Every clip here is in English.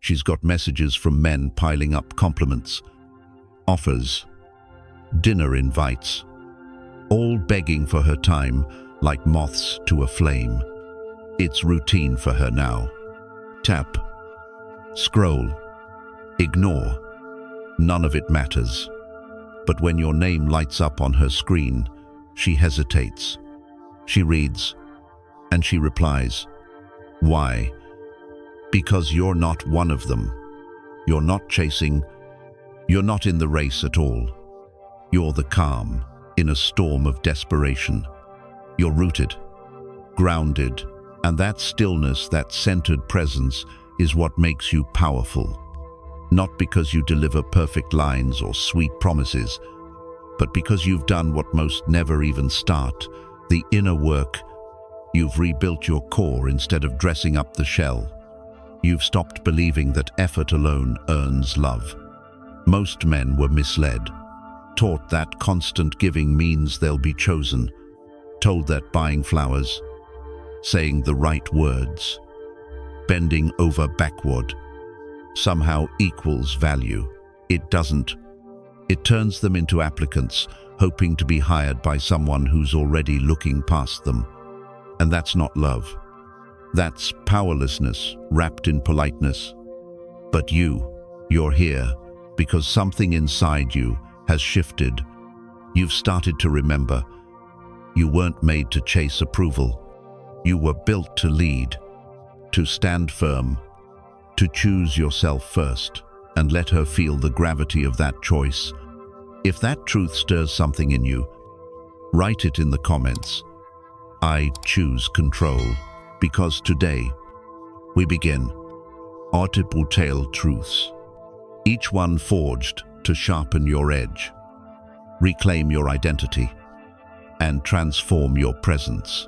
She's got messages from men piling up compliments, offers, dinner invites, all begging for her time like moths to a flame. It's routine for her now. Tap, scroll, ignore. None of it matters. But when your name lights up on her screen, she hesitates. She reads, and she replies. Why? Because you're not one of them. You're not chasing. You're not in the race at all. You're the calm in a storm of desperation. You're rooted, grounded, and that stillness, that centered presence is what makes you powerful. Not because you deliver perfect lines or sweet promises, but because you've done what most never even start, the inner work. You've rebuilt your core instead of dressing up the shell. You've stopped believing that effort alone earns love. Most men were misled, taught that constant giving means they'll be chosen, told that buying flowers, saying the right words, bending over backward, somehow equals value. It doesn't. It turns them into applicants, hoping to be hired by someone who's already looking past them. And that's not love. That's powerlessness wrapped in politeness. But you're here because something inside you has shifted. You've started to remember. You weren't made to chase approval. You were built to lead, to stand firm, to choose yourself first, and let her feel the gravity of that choice. If that truth stirs something in you, write it in the comments. I choose control, because today we begin audible tale truths, each one forged to sharpen your edge, reclaim your identity, and transform your presence.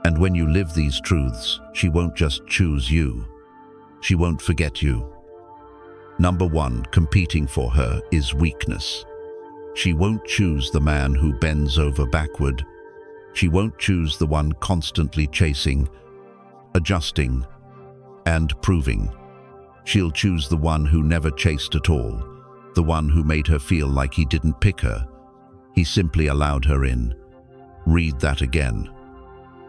And when you live these truths, she won't just choose you. She won't forget you. Number one, competing for her is weakness. She won't choose the man who bends over backward. She won't choose the one constantly chasing, adjusting, and proving. She'll choose the one who never chased at all, the one who made her feel like he didn't pick her. He simply allowed her in. Read that again.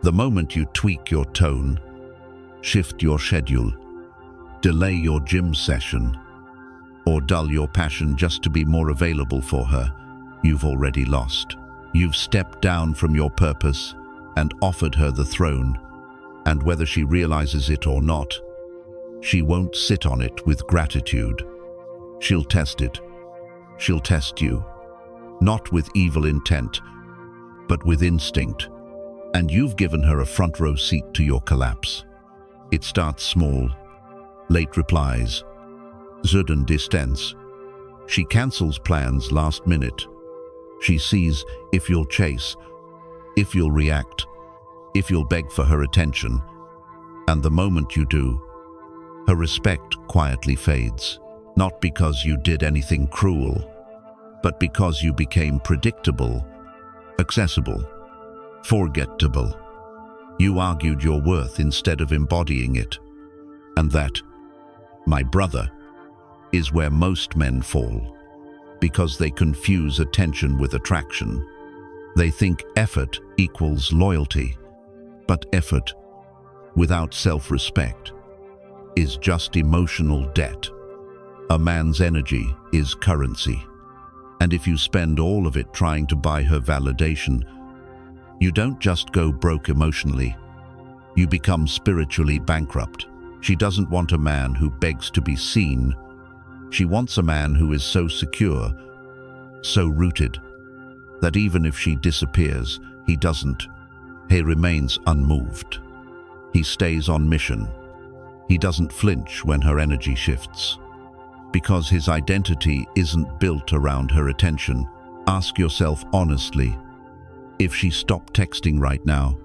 The moment you tweak your tone, shift your schedule, delay your gym session, or dull your passion just to be more available for her, you've already lost. You've stepped down from your purpose and offered her the throne, and whether she realizes it or not, she won't sit on it with gratitude. She'll test it. She'll test you, not with evil intent, but with instinct. And you've given her a front row seat to your collapse. It starts small, late replies, sudden distance. She cancels plans last minute. She sees if you'll chase, if you'll react, if you'll beg for her attention. And the moment you do, her respect quietly fades, not because you did anything cruel, but because you became predictable, accessible, forgettable. You argued your worth instead of embodying it. And that, my brother, is where most men fall, because they confuse attention with attraction. They think effort equals loyalty, but effort without self-respect is just emotional debt. A man's energy is currency, and if you spend all of it trying to buy her validation, you don't just go broke emotionally, you become spiritually bankrupt. She doesn't want a man who begs to be seen. She wants a man who is so secure, so rooted, that even if she disappears, he doesn't. He remains unmoved. He stays on mission. He doesn't flinch when her energy shifts. Because his identity isn't built around her attention. Ask yourself honestly, if she stopped texting right now,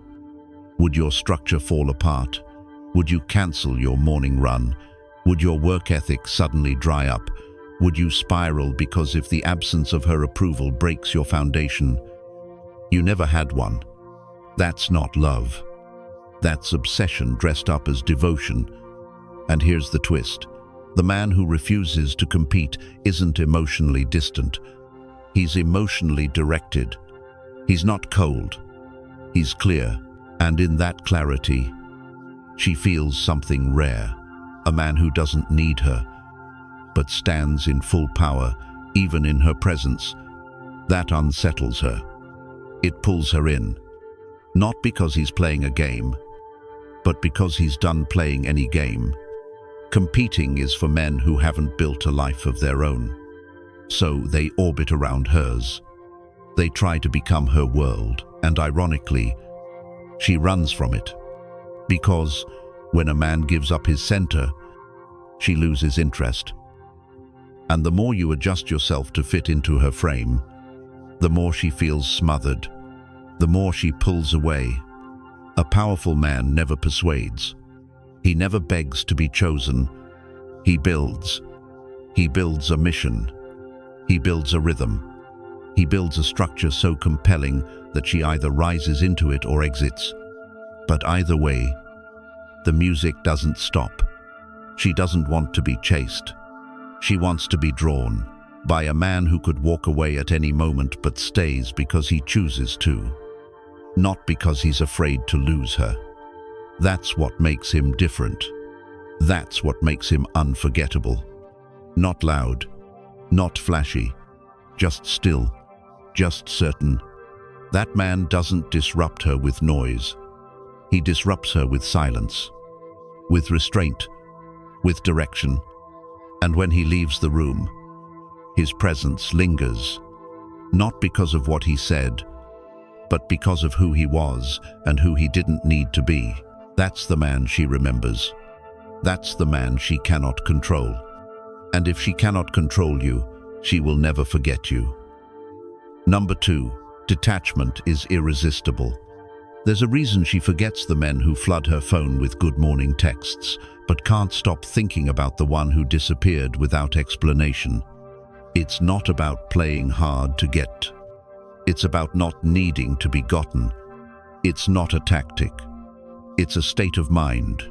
would your structure fall apart? Would you cancel your morning run? Would your work ethic suddenly dry up? Would you spiral because if the absence of her approval breaks your foundation? You never had one. That's not love. That's obsession dressed up as devotion. And here's the twist. The man who refuses to compete isn't emotionally distant. He's emotionally directed. He's not cold. He's clear. And in that clarity, she feels something rare. A man who doesn't need her, but stands in full power, even in her presence. That unsettles her. It pulls her in. Not because he's playing a game, but because he's done playing any game. Competing is for men who haven't built a life of their own. So they orbit around hers. They try to become her world, and ironically, she runs from it. Because when a man gives up his center, she loses interest. And the more you adjust yourself to fit into her frame, the more she feels smothered, the more she pulls away. A powerful man never persuades. He never begs to be chosen. He builds. He builds a mission. He builds a rhythm. He builds a structure so compelling that she either rises into it or exits. But either way, the music doesn't stop. She doesn't want to be chased. She wants to be drawn by a man who could walk away at any moment but stays because he chooses to, not because he's afraid to lose her. That's what makes him different. That's what makes him unforgettable. Not loud, not flashy, just still, just certain. That man doesn't disrupt her with noise. He disrupts her with silence, with restraint, with direction. And when he leaves the room, his presence lingers, not because of what he said, but because of who he was and who he didn't need to be. That's the man she remembers. That's the man she cannot control. And if she cannot control you, she will never forget you. Number 2, detachment is irresistible. There's a reason she forgets the men who flood her phone with good morning texts, but can't stop thinking about the one who disappeared without explanation. It's not about playing hard to get. It's about not needing to be gotten. It's not a tactic. It's a state of mind.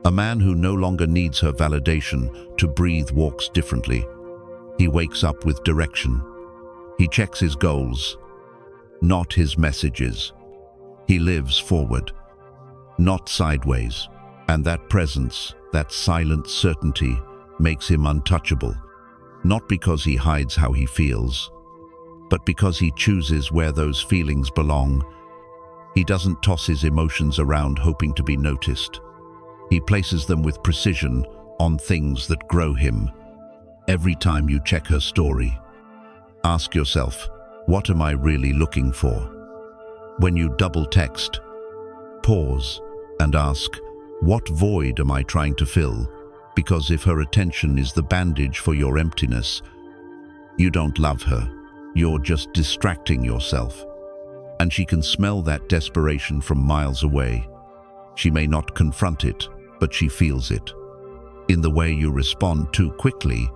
A man who no longer needs her validation to breathe walks differently. He wakes up with direction. He checks his goals, not his messages. He lives forward, not sideways. And that presence, that silent certainty, makes him untouchable. Not because he hides how he feels, but because he chooses where those feelings belong. He doesn't toss his emotions around hoping to be noticed. He places them with precision on things that grow him. Every time you check her story, ask yourself, what am I really looking for? When you double text, pause and ask, what void am I trying to fill? Because if her attention is the bandage for your emptiness, you don't love her. You're just distracting yourself. And she can smell that desperation from miles away. She may not confront it, but she feels it. In the way you respond too quickly,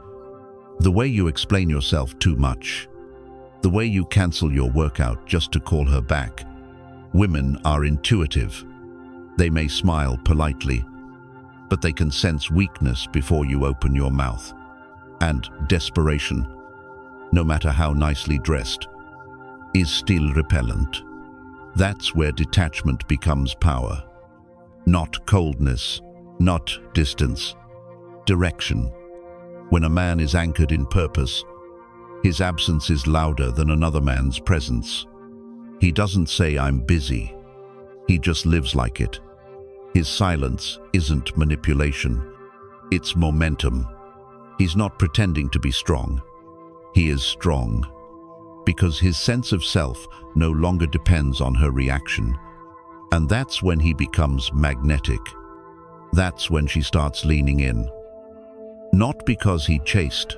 the way you explain yourself too much, the way you cancel your workout just to call her back. Women are intuitive. They may smile politely, but they can sense weakness before you open your mouth. And desperation, no matter how nicely dressed, is still repellent. That's where detachment becomes power. Not coldness, not distance, direction. When a man is anchored in purpose, his absence is louder than another man's presence. He doesn't say, I'm busy. He just lives like it. His silence isn't manipulation. It's momentum. He's not pretending to be strong. He is strong because his sense of self no longer depends on her reaction. And that's when he becomes magnetic. That's when she starts leaning in. Not because he chased,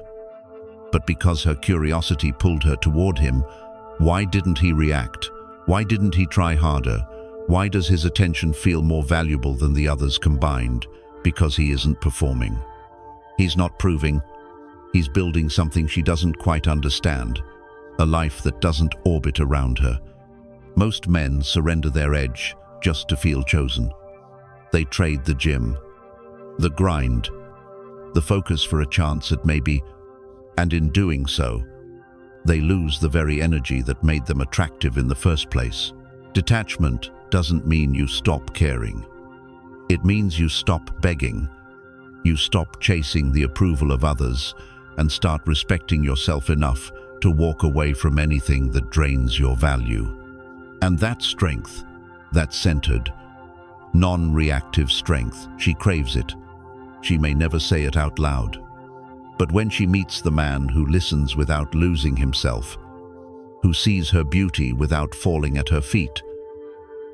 but because her curiosity pulled her toward him. Why didn't he react? Why didn't he try harder? Why does his attention feel more valuable than the others combined? Because he isn't performing. He's not proving. He's building something she doesn't quite understand, a life that doesn't orbit around her. Most men surrender their edge just to feel chosen. They trade the gym, the grind, the focus for a chance at maybe, and in doing so, they lose the very energy that made them attractive in the first place. Detachment doesn't mean you stop caring. It means you stop begging. You stop chasing the approval of others and start respecting yourself enough to walk away from anything that drains your value. And that strength, that centered, non-reactive strength, she craves it. She may never say it out loud. But when she meets the man who listens without losing himself, who sees her beauty without falling at her feet,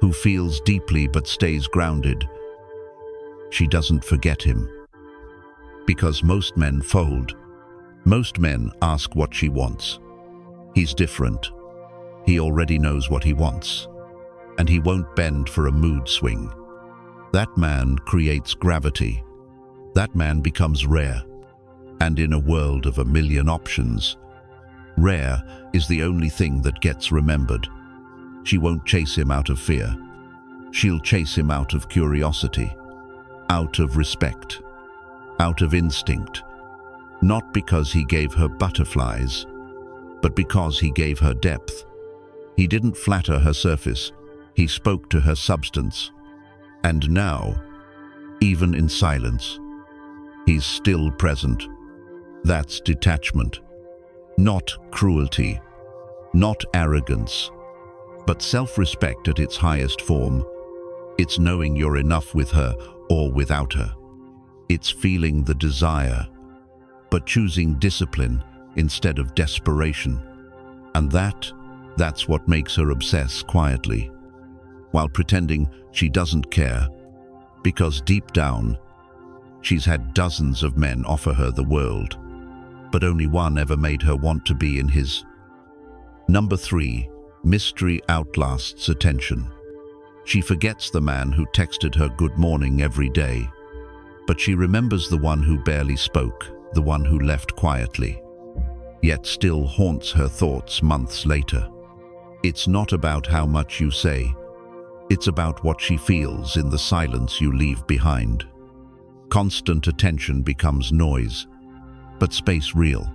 who feels deeply but stays grounded, she doesn't forget him. Because most men fold. Most men ask what she wants. He's different. He already knows what he wants. And he won't bend for a mood swing. That man creates gravity. That man becomes rare. And in a world of a million options, rare is the only thing that gets remembered. She won't chase him out of fear. She'll chase him out of curiosity, out of respect, out of instinct. Not because he gave her butterflies, but because he gave her depth. He didn't flatter her surface, he spoke to her substance. And now, even in silence, he's still present. That's detachment. Not cruelty, not arrogance, but self-respect at its highest form. It's knowing you're enough with her or without her. It's feeling the desire, but choosing discipline instead of desperation. And that's what makes her obsess quietly, while pretending she doesn't care, because deep down, she's had dozens of men offer her the world, but only one ever made her want to be in his. Number 3, mystery outlasts attention. She forgets the man who texted her good morning every day, but she remembers the one who barely spoke, the one who left quietly, yet still haunts her thoughts months later. It's not about how much you say, it's about what she feels in the silence you leave behind. Constant attention becomes noise, but space real.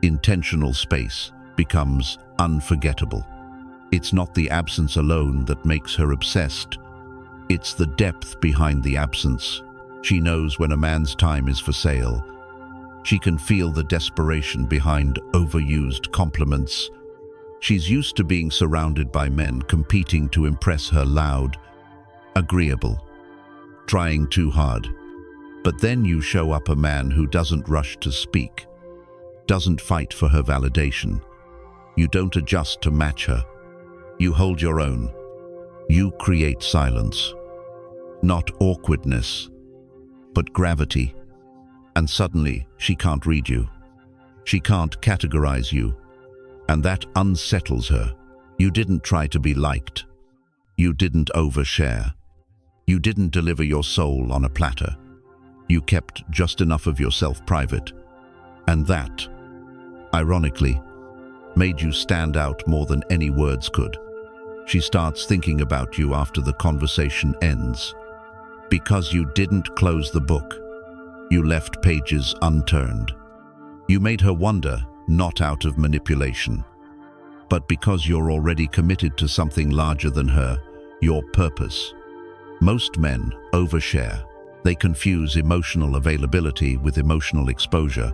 Intentional space becomes unforgettable. It's not the absence alone that makes her obsessed. It's the depth behind the absence. She knows when a man's time is for sale. She can feel the desperation behind overused compliments. She's used to being surrounded by men competing to impress her loud, agreeable, trying too hard. But then you show up a man who doesn't rush to speak, doesn't fight for her validation. You don't adjust to match her. You hold your own. You create silence. Not awkwardness, but gravity. And suddenly, she can't read you. She can't categorize you. And that unsettles her. You didn't try to be liked. You didn't overshare. You didn't deliver your soul on a platter. You kept just enough of yourself private. And that, ironically, made you stand out more than any words could. She starts thinking about you after the conversation ends. Because you didn't close the book. You left pages unturned. You made her wonder, not out of manipulation, but because you're already committed to something larger than her, your purpose. Most men overshare. They confuse emotional availability with emotional exposure.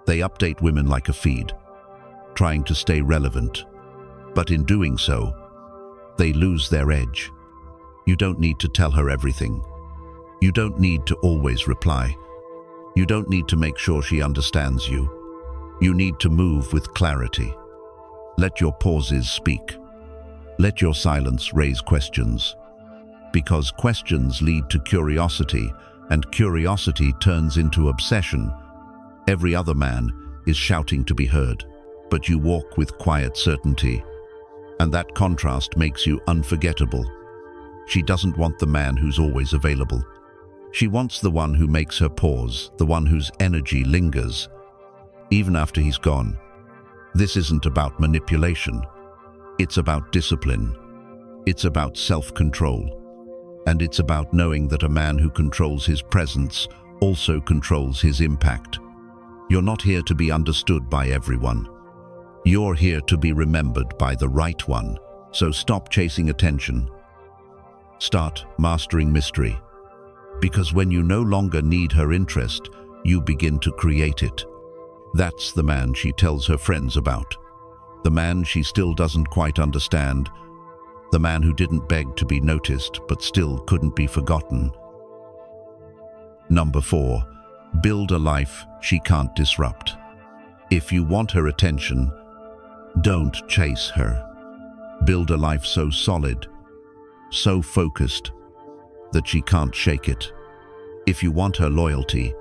They update women like a feed, trying to stay relevant. But in doing so, they lose their edge. You don't need to tell her everything. You don't need to always reply. You don't need to make sure she understands you. You need to move with clarity. Let your pauses speak. Let your silence raise questions. Because questions lead to curiosity, and curiosity turns into obsession. Every other man is shouting to be heard, but you walk with quiet certainty. And that contrast makes you unforgettable. She doesn't want the man who's always available. She wants the one who makes her pause, the one whose energy lingers, even after he's gone. This isn't about manipulation. It's about discipline. It's about self-control. And it's about knowing that a man who controls his presence also controls his impact. You're not here to be understood by everyone. You're here to be remembered by the right one. So stop chasing attention. Start mastering mystery. Because when you no longer need her interest, you begin to create it. That's the man she tells her friends about. The man she still doesn't quite understand. The man who didn't beg to be noticed, but still couldn't be forgotten. Number 4, build a life she can't disrupt. If you want her attention, don't chase her. Build a life so solid, so focused, that she can't shake it. If you want her loyalty,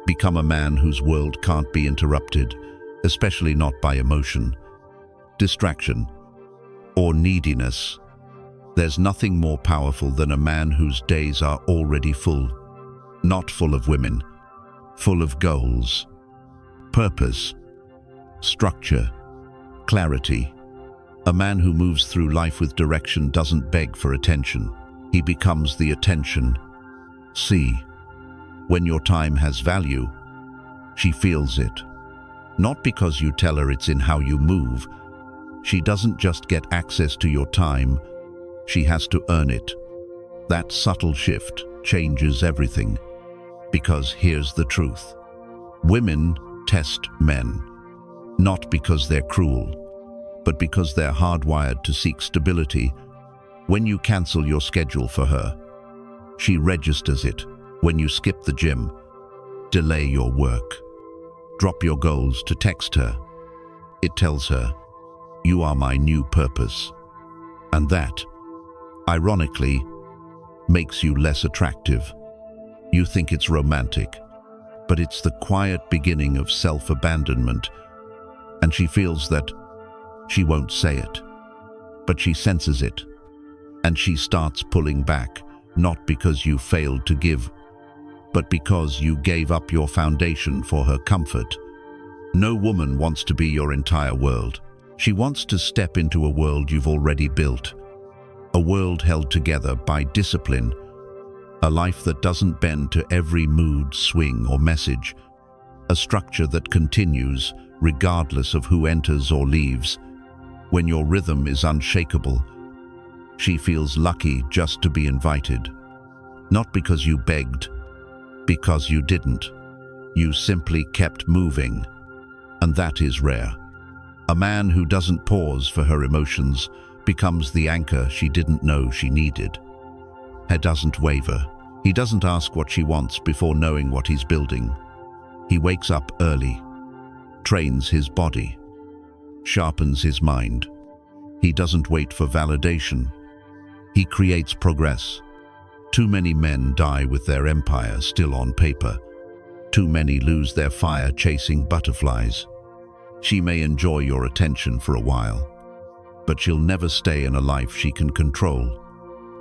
become a man whose world can't be interrupted, especially not by emotion, distraction, or neediness. There's nothing more powerful than a man whose days are already full. Not full of women, full of goals, purpose, structure, clarity. A man who moves through life with direction doesn't beg for attention. He becomes the attention. See, when your time has value, she feels it. Not because you tell her it's in how you move. She doesn't just get access to your time, she has to earn it. That subtle shift changes everything. Because here's the truth. Women test men, not because they're cruel, but because they're hardwired to seek stability. When you cancel your schedule for her, she registers it. When you skip the gym, delay your work, drop your goals to text her, it tells her, you are my new purpose. And that, ironically, makes you less attractive. You think it's romantic, but it's the quiet beginning of self-abandonment, and she feels that she won't say it, but she senses it, and she starts pulling back, not because you failed to give, but because you gave up your foundation for her comfort. No woman wants to be your entire world. She wants to step into a world you've already built, a world held together by discipline, a life that doesn't bend to every mood, swing, or message, a structure that continues regardless of who enters or leaves. When your rhythm is unshakable, she feels lucky just to be invited. Not because you begged, because you didn't. You simply kept moving, and that is rare. A man who doesn't pause for her emotions becomes the anchor she didn't know she needed. He doesn't waver. He doesn't ask what she wants before knowing what he's building. He wakes up early, trains his body, sharpens his mind. He doesn't wait for validation. He creates progress. Too many men die with their empire still on paper. Too many lose their fire chasing butterflies. She may enjoy your attention for a while, but she'll never stay in a life she can control.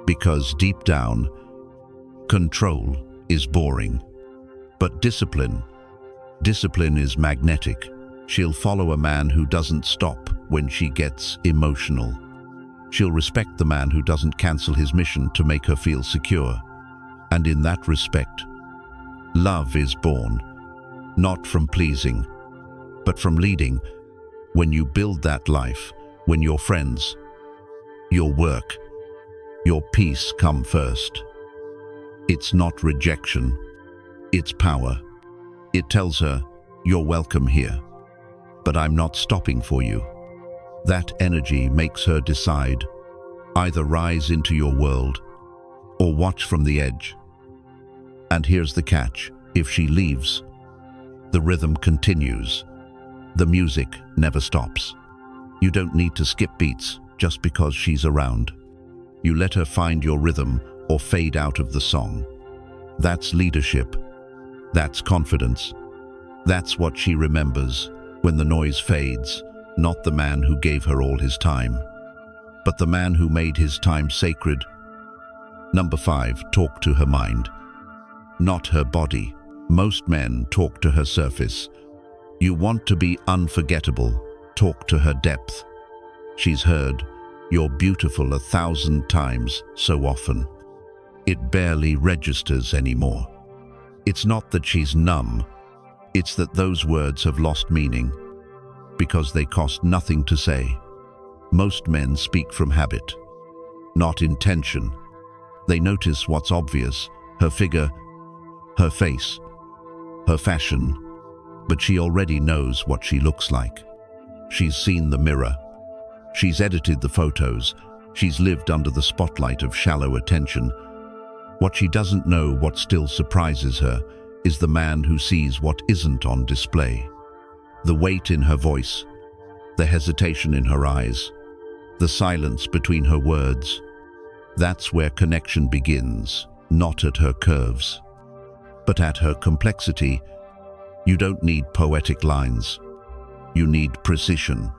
Because deep down, control is boring. But discipline is magnetic. She'll follow a man who doesn't stop when she gets emotional. She'll respect the man who doesn't cancel his mission to make her feel secure. And in that respect, love is born, not from pleasing, but from leading. When you build that life, when your friends, your work, your peace come first. It's not rejection, it's power. It tells her, you're welcome here, but I'm not stopping for you. That energy makes her decide, either rise into your world or watch from the edge. And here's the catch, if she leaves, the rhythm continues. The music never stops. You don't need to skip beats just because she's around. You let her find your rhythm or fade out of the song. That's leadership. That's confidence. That's what she remembers when the noise fades, not the man who gave her all his time, but the man who made his time sacred. Number 5, talk to her mind, not her body. Most men talk to her surface. You want to be unforgettable, talk to her depth. She's heard, "You're beautiful" 1,000 times so often. It barely registers anymore. It's not that she's numb, it's that those words have lost meaning, because they cost nothing to say. Most men speak from habit, not intention. They notice what's obvious, her figure, her face, her fashion, but she already knows what she looks like. She's seen the mirror. She's edited the photos. She's lived under the spotlight of shallow attention. What she doesn't know, what still surprises her, is the man who sees what isn't on display. The weight in her voice, the hesitation in her eyes, the silence between her words. That's where connection begins, not at her curves, but at her complexity. You don't need poetic lines. You need precision.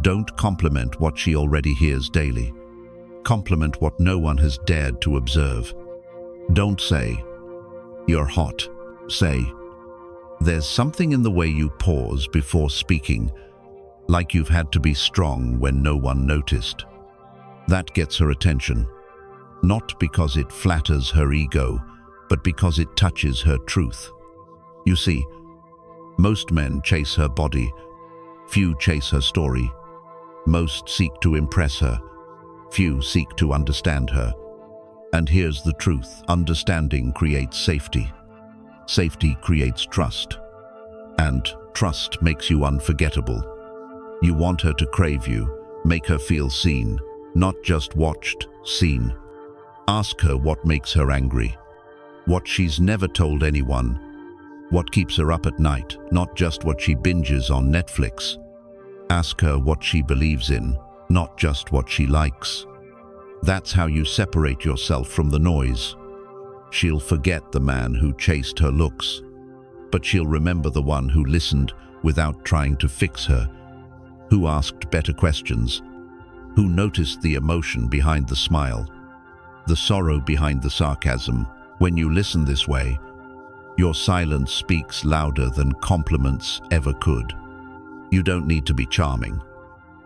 Don't compliment what she already hears daily. Compliment what no one has dared to observe. Don't say, "You're hot." Say, "There's something in the way you pause before speaking, like you've had to be strong when no one noticed." That gets her attention, not because it flatters her ego, but because it touches her truth. You see, most men chase her body, few chase her story. Most seek to impress her, few seek to understand her. And here's the truth: understanding creates safety. Safety creates trust. And trust makes you unforgettable. You want her to crave you, make her feel seen, not just watched, seen. Ask her what makes her angry, what she's never told anyone, what keeps her up at night, not just what she binges on Netflix. Ask her what she believes in, not just what she likes. That's how you separate yourself from the noise. She'll forget the man who chased her looks, but she'll remember the one who listened without trying to fix her, who asked better questions, who noticed the emotion behind the smile, the sorrow behind the sarcasm. When you listen this way, your silence speaks louder than compliments ever could. You don't need to be charming.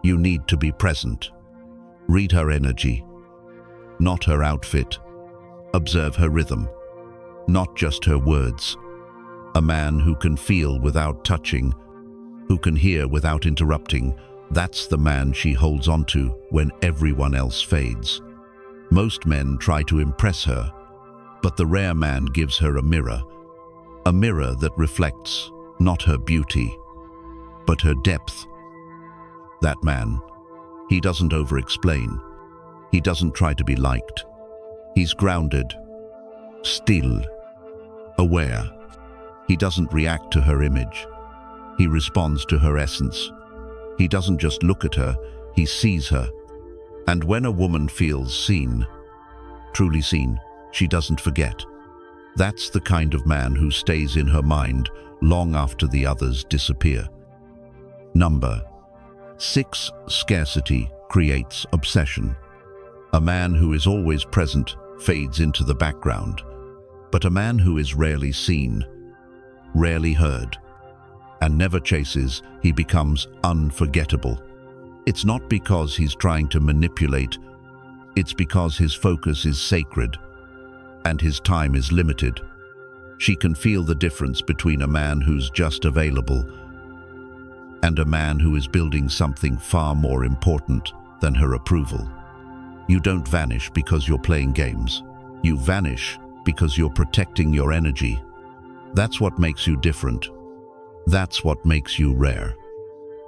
You need to be present. Read her energy, not her outfit. Observe her rhythm, not just her words. A man who can feel without touching, who can hear without interrupting, that's the man she holds onto when everyone else fades. Most men try to impress her, but the rare man gives her a mirror that reflects not her beauty, but her depth. That man, he doesn't over-explain. He doesn't try to be liked. He's grounded, still, aware. He doesn't react to her image. He responds to her essence. He doesn't just look at her, he sees her. And when a woman feels seen, truly seen, she doesn't forget. That's the kind of man who stays in her mind long after the others disappear. Number 6. Scarcity creates obsession. A man who is always present fades into the background, but a man who is rarely seen, rarely heard, and never chases, he becomes unforgettable. It's not because he's trying to manipulate, it's because his focus is sacred and his time is limited. She can feel the difference between a man who's just available and a man who is building something far more important than her approval. You don't vanish because you're playing games. You vanish because you're protecting your energy. That's what makes you different. That's what makes you rare.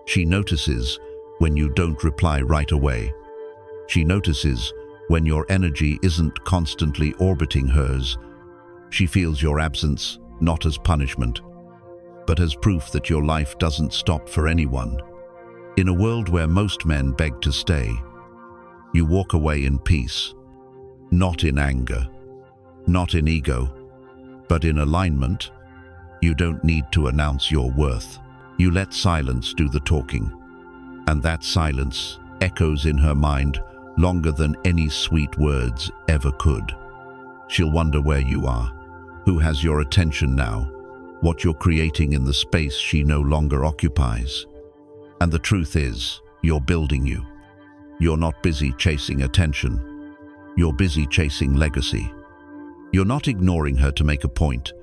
She notices when you don't reply right away. She notices when your energy isn't constantly orbiting hers. She feels your absence not as punishment, but as proof that your life doesn't stop for anyone. In a world where most men beg to stay, you walk away in peace, not in anger, not in ego, but in alignment. You don't need to announce your worth. You let silence do the talking, and that silence echoes in her mind longer than any sweet words ever could. She'll wonder where you are, who has your attention now, what you're creating in the space she no longer occupies. And the truth is, you're building you. You're not busy chasing attention. You're busy chasing legacy. You're not ignoring her to make a point.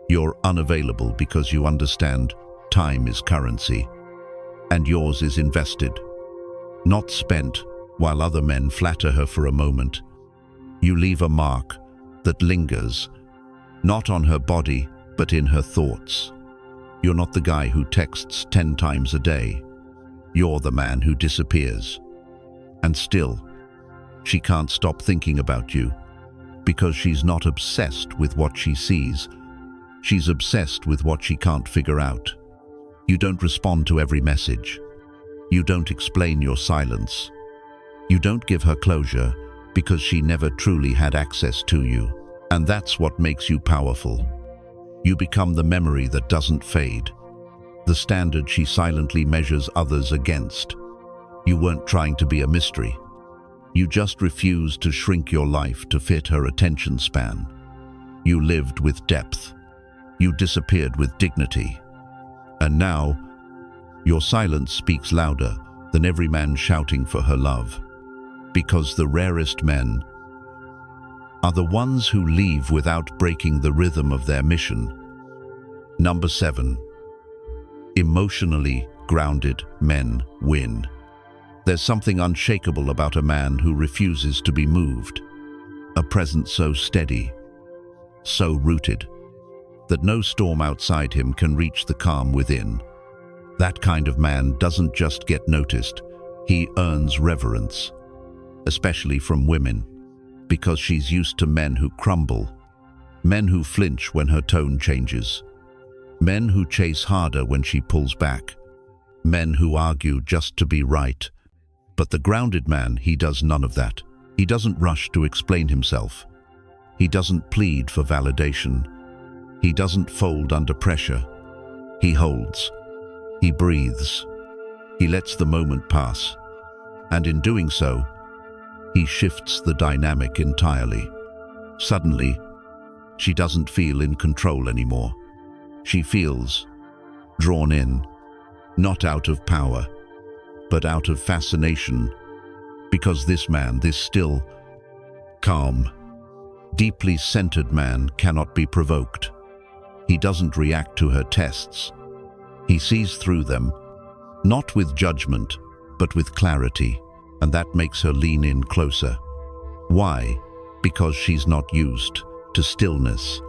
You're unavailable because you understand time is currency, and yours is invested, not spent while other men flatter her for a moment. You leave a mark that lingers, not on her body, but in her thoughts. You're not the guy who texts 10 times a day. You're the man who disappears. And still, she can't stop thinking about you, because she's not obsessed with what she sees. She's obsessed with what she can't figure out. You don't respond to every message. You don't explain your silence. You don't give her closure because she never truly had access to you. And that's what makes you powerful. You become the memory that doesn't fade, the standard she silently measures others against. You weren't trying to be a mystery. You just refused to shrink your life to fit her attention span. You lived with depth. You disappeared with dignity. And now, your silence speaks louder than every man shouting for her love. Because the rarest men are the ones who leave without breaking the rhythm of their mission. Number 7. Emotionally grounded men win. There's something unshakable about a man who refuses to be moved. A presence so steady, so rooted, that no storm outside him can reach the calm within. That kind of man doesn't just get noticed, he earns reverence, especially from women, because she's used to men who crumble, men who flinch when her tone changes, men who chase harder when she pulls back, men who argue just to be right. But the grounded man, he does none of that. He doesn't rush to explain himself. He doesn't plead for validation. He doesn't fold under pressure. He holds. He breathes. He lets the moment pass. And in doing so, he shifts the dynamic entirely. Suddenly, she doesn't feel in control anymore. She feels drawn in, not out of power, but out of fascination, because this man, this still, calm, deeply centered man cannot be provoked. He doesn't react to her tests. He sees through them, not with judgment, but with clarity, and that makes her lean in closer. Why? Because she's not used to stillness.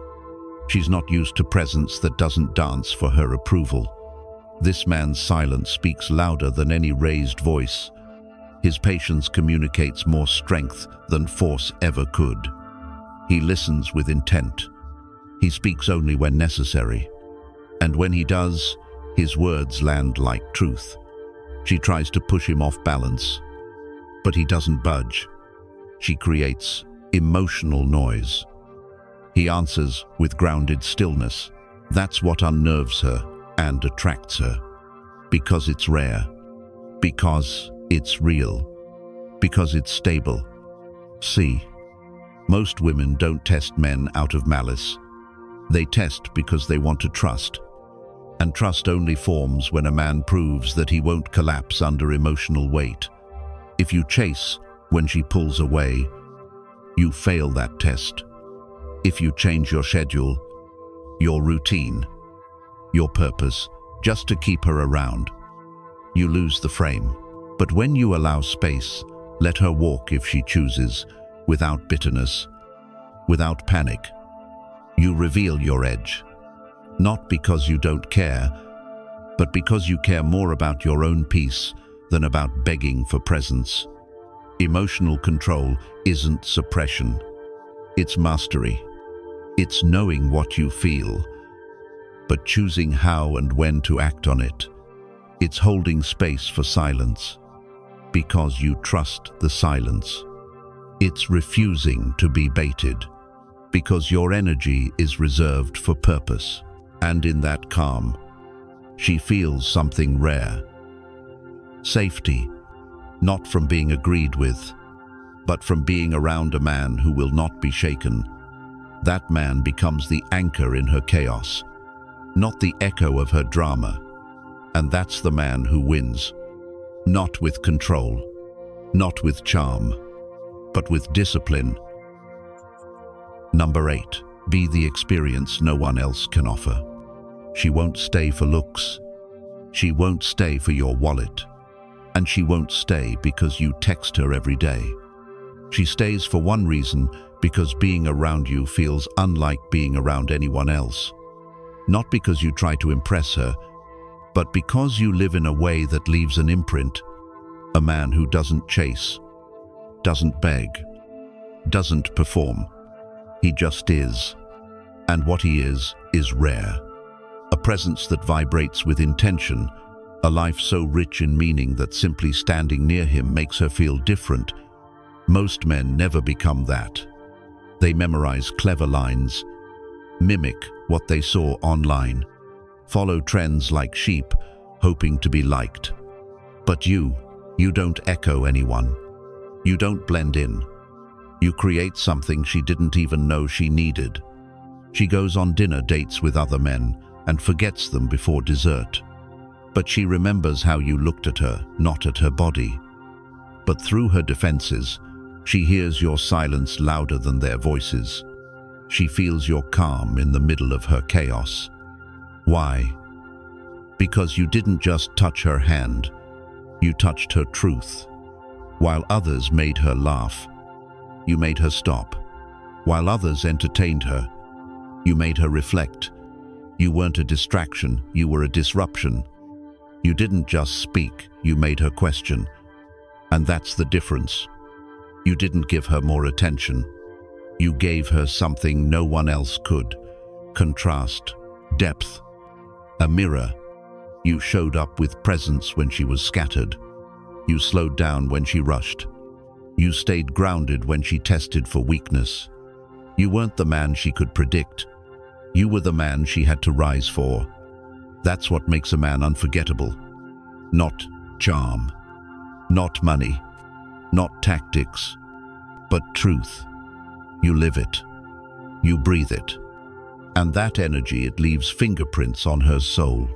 She's not used to presence that doesn't dance for her approval. This man's silence speaks louder than any raised voice. His patience communicates more strength than force ever could. He listens with intent. He speaks only when necessary. And when he does, his words land like truth. She tries to push him off balance, but he doesn't budge. She creates emotional noise. He answers with grounded stillness. That's what unnerves her and attracts her. Because it's rare. Because it's real. Because it's stable. See, most women don't test men out of malice. They test because they want to trust. And trust only forms when a man proves that he won't collapse under emotional weight. If you chase when she pulls away, you fail that test. If you change your schedule, your routine, your purpose, just to keep her around, you lose the frame. But when you allow space, let her walk if she chooses, without bitterness, without panic, you reveal your edge. Not because you don't care, but because you care more about your own peace than about begging for presence. Emotional control isn't suppression. It's mastery. It's knowing what you feel, but choosing how and when to act on it. It's holding space for silence, because you trust the silence. It's refusing to be baited, because your energy is reserved for purpose. And in that calm, she feels something rare. Safety, not from being agreed with, but from being around a man who will not be shaken. That man becomes the anchor in her chaos, not the echo of her drama. And that's the man who wins, not with control, not with charm, but with discipline. Number 8. Be the experience no one else can offer. She won't stay for looks. She won't stay for your wallet. And she won't stay because you text her every day. She stays for one reason, because being around you feels unlike being around anyone else. Not because you try to impress her, but because you live in a way that leaves an imprint. A man who doesn't chase, doesn't beg, doesn't perform. He just is. And what he is rare. A presence that vibrates with intention, a life so rich in meaning that simply standing near him makes her feel different. Most men never become that. They memorize clever lines, mimic what they saw online, follow trends like sheep, hoping to be liked. But you don't echo anyone. You don't blend in. You create something she didn't even know she needed. She goes on dinner dates with other men and forgets them before dessert. But she remembers how you looked at her, not at her body. But through her defenses, she hears your silence louder than their voices. She feels your calm in the middle of her chaos. Why? Because you didn't just touch her hand, you touched her truth. While others made her laugh, you made her stop. While others entertained her, you made her reflect. You weren't a distraction, you were a disruption. You didn't just speak, you made her question. And that's the difference. You didn't give her more attention. You gave her something no one else could. Contrast, depth, a mirror. You showed up with presence when she was scattered. You slowed down when she rushed. You stayed grounded when she tested for weakness. You weren't the man she could predict. You were the man she had to rise for. That's what makes a man unforgettable. Not charm, not money, not tactics, but truth. You live it. You breathe it. And that energy, it leaves fingerprints on her soul.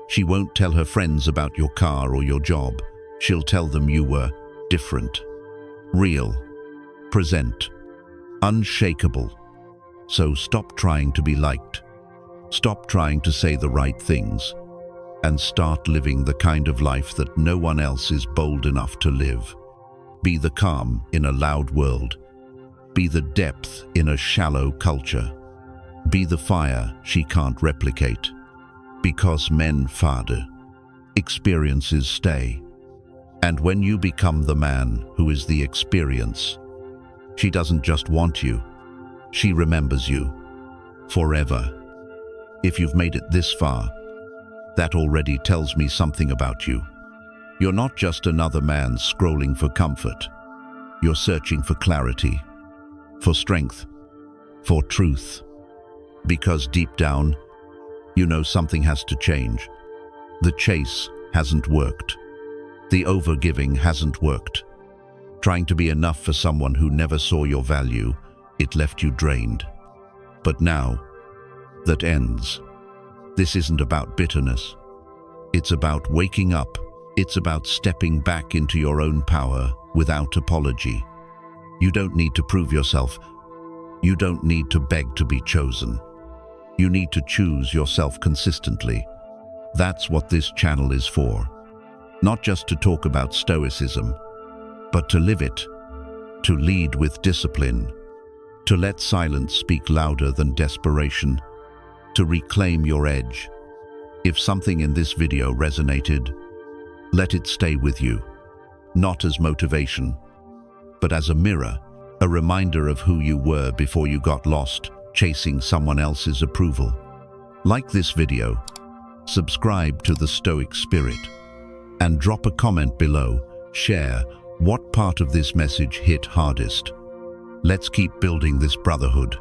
She won't tell her friends about your car or your job. She'll tell them you were different, real, present, unshakable. So stop trying to be liked. Stop trying to say the right things. And start living the kind of life that no one else is bold enough to live. Be the calm in a loud world. Be the depth in a shallow culture. Be the fire she can't replicate. Because men fade, experiences stay. And when you become the man who is the experience, she doesn't just want you, she remembers you. Forever. If you've made it this far, that already tells me something about you. You're not just another man scrolling for comfort. You're searching for clarity, for strength, for truth. Because deep down, you know something has to change. The chase hasn't worked. The overgiving hasn't worked. Trying to be enough for someone who never saw your value, it left you drained. But now, that ends. This isn't about bitterness. It's about waking up. It's about stepping back into your own power without apology. You don't need to prove yourself. You don't need to beg to be chosen. You need to choose yourself consistently. That's what this channel is for. Not just to talk about Stoicism, but to live it, to lead with discipline, to let silence speak louder than desperation, to reclaim your edge. If something in this video resonated, let it stay with you, not as motivation, but as a mirror, a reminder of who you were before you got lost chasing someone else's approval. Like this video, subscribe to the Stoic Spirit, and drop a comment below. Share what part of this message hit hardest. Let's keep building this brotherhood.